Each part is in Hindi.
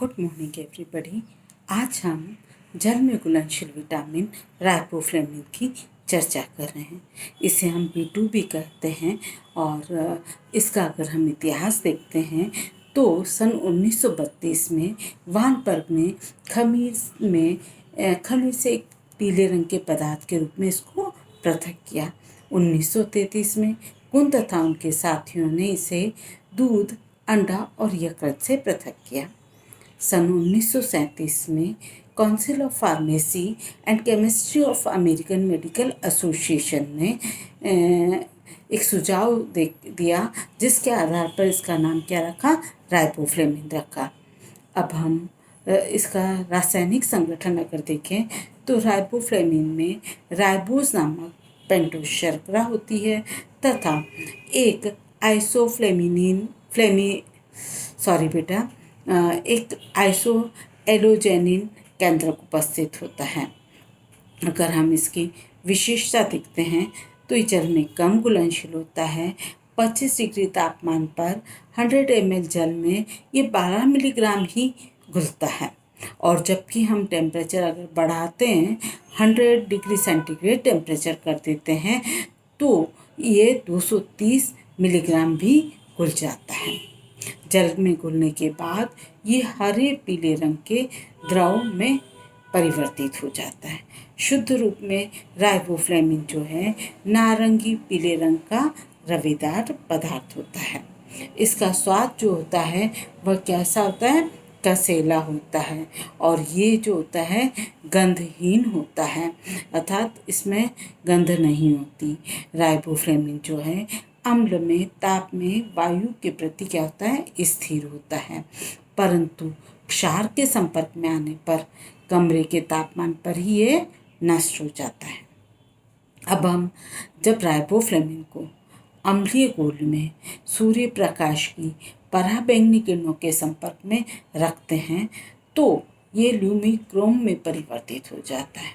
Good morning everybody. आज हम जल में घुलनशील विटामिन राइबोफ्लेविन की चर्चा कर रहे हैं। इसे हम B2 भी कहते हैं और इसका अगर हम इतिहास देखते हैं तो सन 1932 में वानबर्ग ने खमीर से एक पीले रंग के पदार्थ के रूप में इसको पृथक किया। 1933 में कुन तथा उनके साथियों ने इसे दूध, अंडा और यकृत से पृथक किया। सन 1937 में council of pharmacy and chemistry of American medical association ने एक सुझाव दिया, जिसके आधार पर इसका नाम क्या रखा, राइबोफ्लेविन रखा। अब हम इसका रासायनिक संगठन अगर देखें तो राइबोफ्लेविन में राइबोज नामक पेंटोज शर्करा होती है तथा एक एक आइसो एलोजेनिन केंद्रक उपस्थित होता है। अगर हम इसकी विशेषता देखते हैं तो ये जल में कम घुलनशील होता है। 25 डिग्री तापमान पर 100 ml जल में ये 12 मिलीग्राम ही घुलता है और जबकि हम टेम्परेचर अगर बढ़ाते हैं 100 डिग्री सेंटीग्रेड टेम्परेचर कर देते हैं तो ये 230 मिलीग्राम भी घुल जाता है। जल में घुलने के बाद ये हरे पीले रंग के द्रव में परिवर्तित हो जाता है। शुद्ध रूप में राइबोफ्लेविन जो है नारंगी पीले रंग का रवेदार पदार्थ होता है। इसका स्वाद जो होता है वह कैसा होता है, कसेला होता है और ये जो होता है गंधहीन होता है, अर्थात इसमें गंध नहीं होती। राइबोफ्लेविन जो है अम्ल में, ताप में, वायु के प्रति क्या होता है, स्थिर होता है, परंतु क्षार के संपर्क में आने पर कमरे के तापमान पर ही ये नष्ट हो जाता है। अब हम जब राइबोफ्लेविन को अम्लीय घोल में सूर्य प्रकाश की पराबैंगनी किरणों के संपर्क में रखते हैं तो ये ल्यूमिक्रोम में परिवर्तित हो जाता है,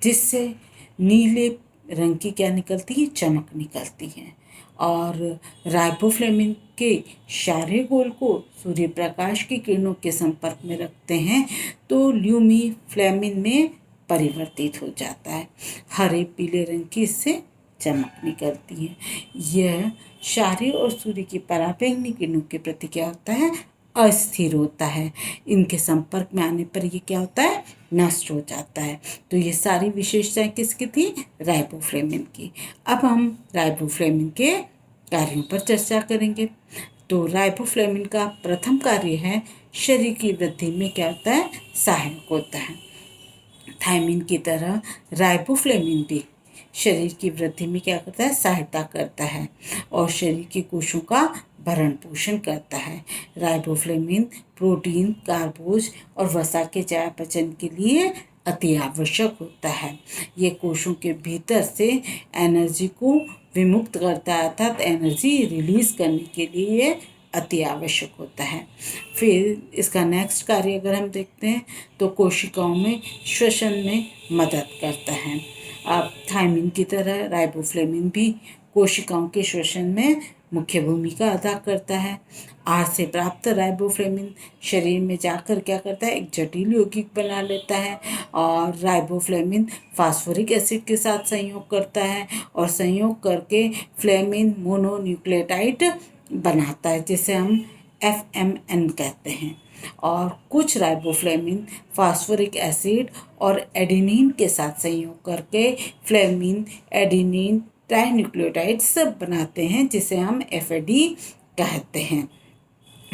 जिससे नीले रंग की क्या निकलती है, चमक निकलती है। और राइबोफ्लेविन के क्षारीय घोल को सूर्य प्रकाश की किरणों के संपर्क में रखते हैं तो ल्यूमिफ्लेविन में परिवर्तित हो जाता है। हरे पीले रंग की इससे चमक निकलती है। यह क्षारीय और सूर्य की पराबैंगनी किरणों के प्रति क्या होता है, अस्थिर होता है। इनके संपर्क में आने पर ये क्या होता है, नष्ट हो जाता है। तो ये सारी विशेषताएं किसकी थी, राइबोफ्लेविन की। अब हम राइबोफ्लेविन के कार्यों पर चर्चा करेंगे। तो राइबोफ्लेविन का प्रथम कार्य है शरीर की वृद्धि में क्या होता है, सहायक होता है। थायमिन की तरह राइबोफ्लेविन भी शरीर की वृद्धि में क्या करता है, सहायता करता है और शरीर के कोशों का भरण पोषण करता है। राइबोफ्लेविन प्रोटीन, कार्बोज और वसा के चयापचय के लिए अति आवश्यक होता है। ये कोशों के भीतर से एनर्जी को विमुक्त करता है, अर्थात एनर्जी रिलीज करने के लिए अति आवश्यक होता है। फिर इसका नेक्स्ट कार्य अगर हम देखते हैं तो कोशिकाओं में श्वसन में मदद करता है। अब थायमिन की तरह राइबोफ्लेविन भी कोशिकाओं के श्वसन में मुख्य भूमिका अदा करता है। आहार से प्राप्त राइबोफ्लेविन शरीर में जाकर क्या करता है, एक जटिल यौगिक बना लेता है और राइबोफ्लेविन फास्फोरिक एसिड के साथ संयोग करता है और संयोग करके फ्लेविन मोनोन्यूक्लियोटाइड बनाता है, जिसे हम FMN कहते हैं। और कुछ राइबोफ्लेविन फास्फोरिक एसिड और एडेनिन के साथ संयोग करके फ्लेविन एडेनिन ट्राइन्यूक्लियोटाइड्स बनाते हैं, जिसे हम FAD कहते हैं।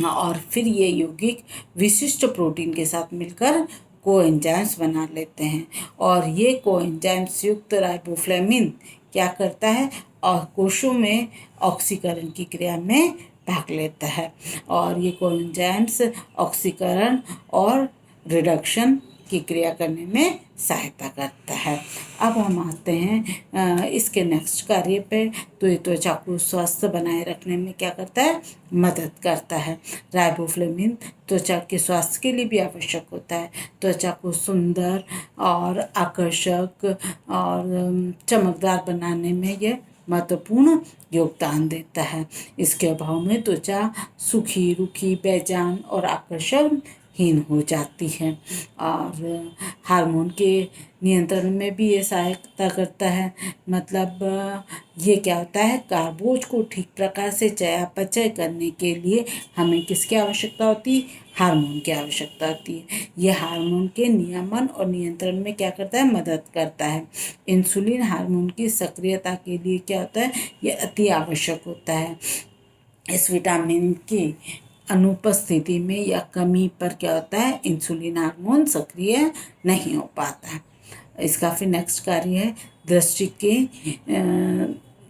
और फिर ये यौगिक विशिष्ट प्रोटीन के साथ मिलकर कोएंजाइम्स बना लेते हैं और ये कोएंजाइम्स युक्त राइबोफ्लेविन क्या करता है, और कोशों में ऑक्सीकरण की क्रिया में भाग लेता है और ये कोएंजाइम्स ऑक्सीकरण और रिडक्शन की क्रिया करने में सहायता करता है। अब हम आते हैं इसके नेक्स्ट कार्य पे। तो ये त्वचा को स्वस्थ बनाए रखने में क्या करता है, मदद करता है। राइबोफ्लेविन त्वचा के स्वास्थ्य के लिए भी आवश्यक होता है। त्वचा को सुंदर और आकर्षक और चमकदार बनाने में यह महत्वपूर्ण योगदान देता है। इसके अभाव में त्वचा सूखी, रूखी, बेजान और आकर्षण हीन हो जाती है। और हार्मोन के नियंत्रण में भी ये सहायता करता है। मतलब ये क्या होता है, कार्बोज को ठीक प्रकार से चयापचय करने के लिए हमें किसकी आवश्यकता होती है, हार्मोन की आवश्यकता होती है। ये हार्मोन के नियमन और नियंत्रण में क्या करता है, मदद करता है। इंसुलिन हार्मोन की सक्रियता के लिए क्या होता है, ये अति आवश्यक होता है। इस विटामिन की अनुपस्थिति में या कमी पर क्या होता है, इंसुलिन हार्मोन सक्रिय नहीं हो पाता है। इसका फिर नेक्स्ट कार्य है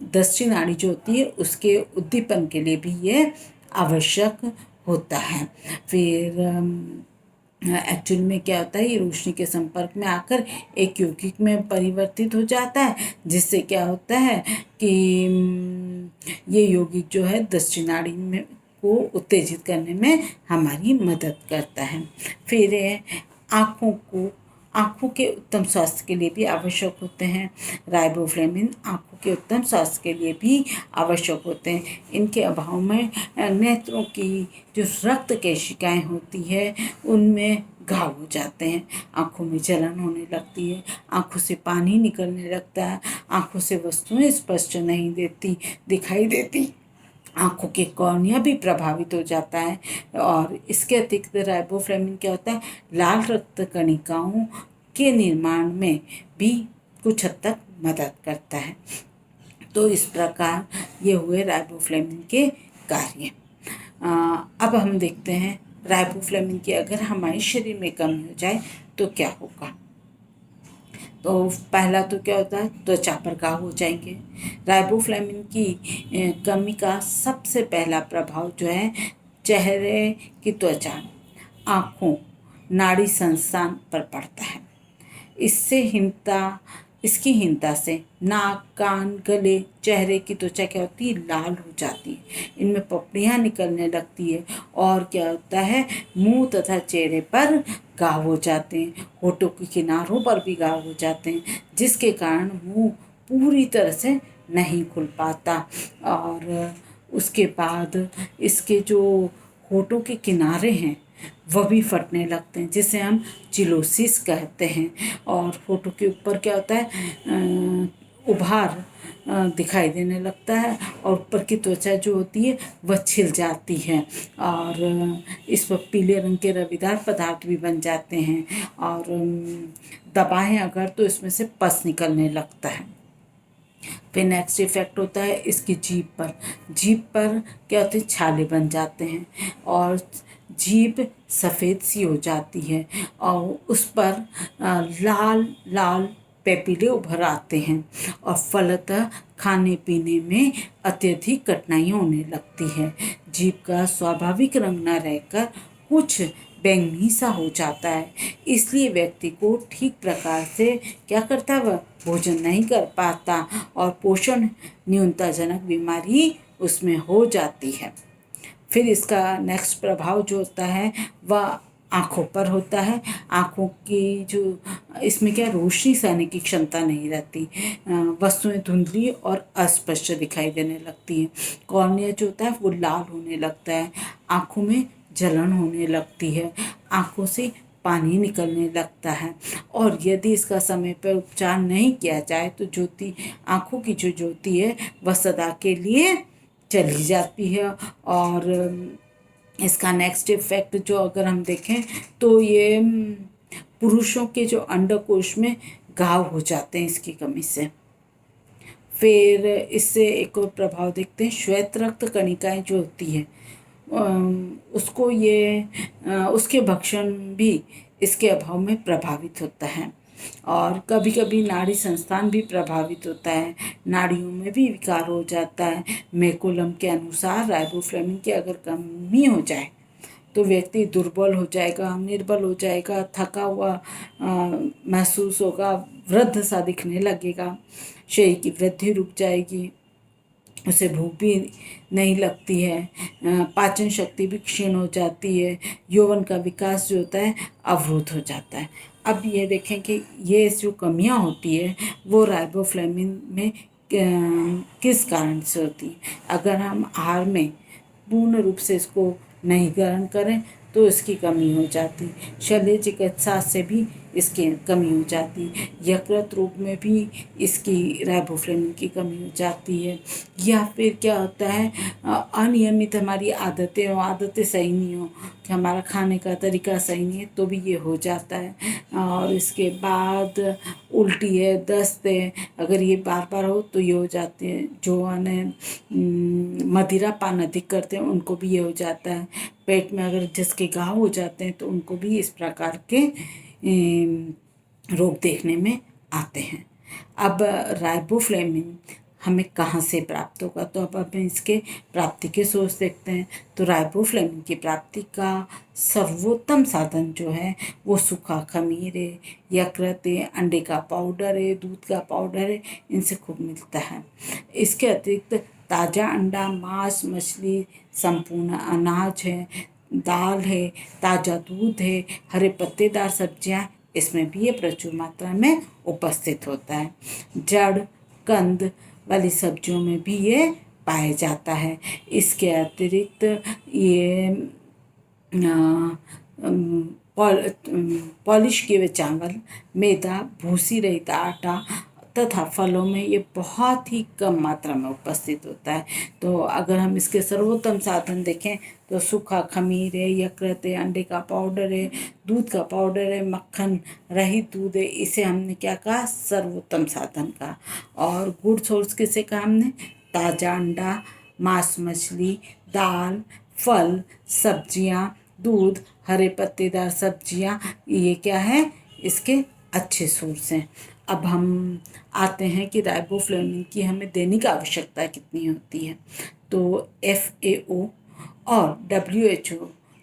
दृष्टि नाड़ी जो होती है उसके उद्दीपन के लिए भी ये आवश्यक होता है। फिर एक्चुअल में क्या होता है, ये रोशनी के संपर्क में आकर एक यौगिक में परिवर्तित हो जाता है, जिससे क्या होता है कि ये यौगिक जो है दृष्टि नाड़ी में को उत्तेजित करने में हमारी मदद करता है। फिर आँखों के उत्तम स्वास्थ्य के लिए भी आवश्यक होते हैं। राइबोफ्लेविन आँखों के उत्तम स्वास्थ्य के लिए भी आवश्यक होते हैं। इनके अभाव में नेत्रों की जो रक्त केशिकाएं होती है उनमें घाव हो जाते हैं, आँखों में जलन होने लगती है, आँखों से पानी निकलने लगता है, आँखों से वस्तुएं स्पष्ट नहीं दिखाई देती, आँखों के कॉर्निया भी प्रभावित हो जाता है। और इसके अतिरिक्त राइबोफ्लेविन क्या होता है, लाल रक्त कणिकाओं के निर्माण में भी कुछ हद तक मदद करता है। तो इस प्रकार ये हुए राइबोफ्लेविन के कार्य। अब हम देखते हैं राइबोफ्लेविन की अगर हमारे शरीर में कमी हो जाए तो क्या होगा। तो पहला तो क्या होता है, त्वचा पर घाव हो जाएंगे। राइबोफ्लेविन की कमी का सबसे पहला प्रभाव जो है चेहरे की त्वचा, आँखों, नाड़ी संस्थान पर पड़ता है। इसकी हीनता से नाक, कान, गले, चेहरे की त्वचा क्या होती है, लाल हो जाती है, इनमें पपड़ियाँ निकलने लगती है और क्या होता है, मुंह तथा चेहरे पर घाव हो जाते हैं, होठों के किनारों पर भी घाव हो जाते हैं, जिसके कारण मुंह पूरी तरह से नहीं खुल पाता। और उसके बाद इसके जो होठों के किनारे हैं वह भी फटने लगते हैं, जिसे हम चिलोसिस कहते हैं। और होठों के ऊपर क्या होता है, उभार दिखाई देने लगता है और ऊपर की त्वचा जो होती है वह छिल जाती है और इस पर पीले रंग के रविदार पदार्थ भी बन जाते हैं और दबाएं अगर तो इसमें से पस निकलने लगता है। फिर नेक्स्ट इफेक्ट होता है इसकी जीभ पर क्या होते हैं, छाले बन जाते हैं और जीभ सफ़ेद सी हो जाती है और उस पर लाल लाल पेपिले उभर आते हैं और फलतः खाने पीने में अत्यधिक कठिनाई होने लगती है। जीभ का स्वाभाविक रंग न रहकर कुछ बैंगनी सा हो जाता है, इसलिए व्यक्ति को ठीक प्रकार से क्या करता है, वह भोजन नहीं कर पाता और पोषण न्यूनताजनक बीमारी उसमें हो जाती है। फिर इसका नेक्स्ट प्रभाव जो होता है वह आँखों पर होता है। आँखों की जो इसमें क्या रोशनी सहने की क्षमता नहीं रहती, वस्तुएं धुंधली और अस्पष्ट दिखाई देने लगती हैं। कॉर्निया जो होता है वो लाल होने लगता है, आँखों में जलन होने लगती है, आँखों से पानी निकलने लगता है और यदि इसका समय पर उपचार नहीं किया जाए तो आँखों की जो ज्योति है वह सदा के लिए चली जाती है। और इसका नेक्स्ट इफेक्ट जो अगर हम देखें तो ये पुरुषों के जो अंडकोश में घाव हो जाते हैं इसकी कमी से। फिर इससे एक और प्रभाव देखते हैं, श्वेत रक्त कणिकाएं जो होती है उसके भक्षण भी इसके अभाव में प्रभावित होता है और कभी कभी नाड़ी संस्थान भी प्रभावित होता है, नाड़ियों में भी विकार हो जाता है। मैकुलम के अनुसार राइबोफ्लेविन की अगर कमी हो जाए तो व्यक्ति दुर्बल हो जाएगा, निर्बल हो जाएगा, थका हुआ महसूस होगा, वृद्ध सा दिखने लगेगा, शरीर की वृद्धि रुक जाएगी, उसे भूख भी नहीं लगती है, पाचन शक्ति भी क्षीण हो जाती है, यौवन का विकास जो होता है अवरुद्ध हो जाता है। अब ये देखें कि ये जो कमियां होती है वो राइबोफ्लेविन में किस कारण से होती है। अगर हम आहार में पूर्ण रूप से इसको नहीं ग्रहण करें तो इसकी कमी हो जाती, शल्य चिकित्सा से भी इसकी कमी हो जाती, यकृत रोग में भी इसकी राइबोफ्लेविन की कमी हो जाती है। या फिर क्या होता है, अनियमित हमारी आदतें सही नहीं हो, कि हमारा खाने का तरीका सही नहीं है, तो भी ये हो जाता है। और इसके बाद उल्टी है, दस्त है, अगर ये बार बार हो तो ये हो जाते हैं। जो मदिरा पान अधिक करते हैं उनको भी ये हो जाता है। पेट में अगर जिसके घाव हो जाते हैं तो उनको भी इस प्रकार के रोग देखने में आते हैं। अब राइबोफ्लेविन हमें कहाँ से प्राप्त होगा, तो अब हमें इसके प्राप्ति के सोर्स देखते हैं। तो राइबोफ्लेविन की प्राप्ति का सर्वोत्तम साधन जो है वो सूखा खमीर है, यकृत है, अंडे का पाउडर है, दूध का पाउडर है, इनसे खूब मिलता है। इसके अतिरिक्त ताज़ा अंडा, मांस, मछली, संपूर्ण अनाज है, दाल है, ताज़ा दूध है, हरे पत्तेदार सब्जियां, इसमें भी ये प्रचुर मात्रा में उपस्थित होता है। जड़ कंद वाली सब्जियों में भी ये पाया जाता है। इसके अतिरिक्त ये पॉलिश किए हुए चावल, मैदा, भूसी रहित आटा तथा फलों में ये बहुत ही कम मात्रा में उपस्थित होता है। तो अगर हम इसके सर्वोत्तम साधन देखें तो सूखा खमीर है, यकृत है, अंडे का पाउडर है, दूध का पाउडर है, मक्खन रहित दूध है, इसे हमने क्या कहा, सर्वोत्तम साधन कहा। और गुड सोर्स किसे कहा हमने, ताज़ा अंडा, मांस, मछली, दाल, फल, सब्जियां, दूध, हरे पत्तेदार सब्जियां, ये क्या है, इसके अच्छे सोर्स हैं। अब हम आते हैं कि राइबोफ्लेविन की हमें दैनिक आवश्यकता कितनी होती है। तो FAO और WHO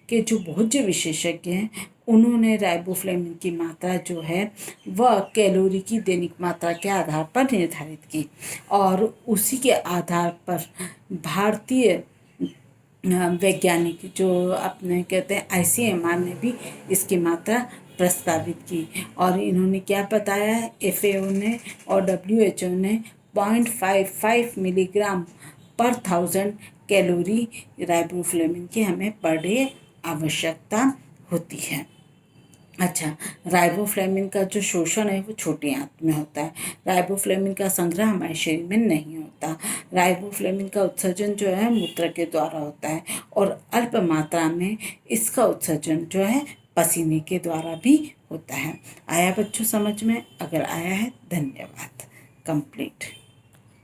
के जो भोज्य विशेषज्ञ हैं उन्होंने राइबोफ्लेविन की मात्रा जो है वह कैलोरी की दैनिक मात्रा के आधार पर निर्धारित की, और उसी के आधार पर भारतीय वैज्ञानिक जो अपने कहते हैं ICMR ने भी इसकी मात्रा प्रस्तावित की। और इन्होंने क्या बताया है, FAO ने और WHO ने 0.55 मिलीग्राम पर 1000 कैलोरी राइबोफ्लेविन की हमें पर डे आवश्यकता होती है। अच्छा, राइबोफ्लेविन का जो शोषण है वो छोटी आंत में होता है। राइबोफ्लेविन का संग्रह हमारे शरीर में नहीं होता। राइबोफ्लेविन का उत्सर्जन जो है मूत्र के द्वारा होता है, और अल्प मात्रा में इसका उत्सर्जन जो है पसीने के द्वारा भी होता है। आया बच्चों समझ में? अगर आया है धन्यवाद। कंप्लीट।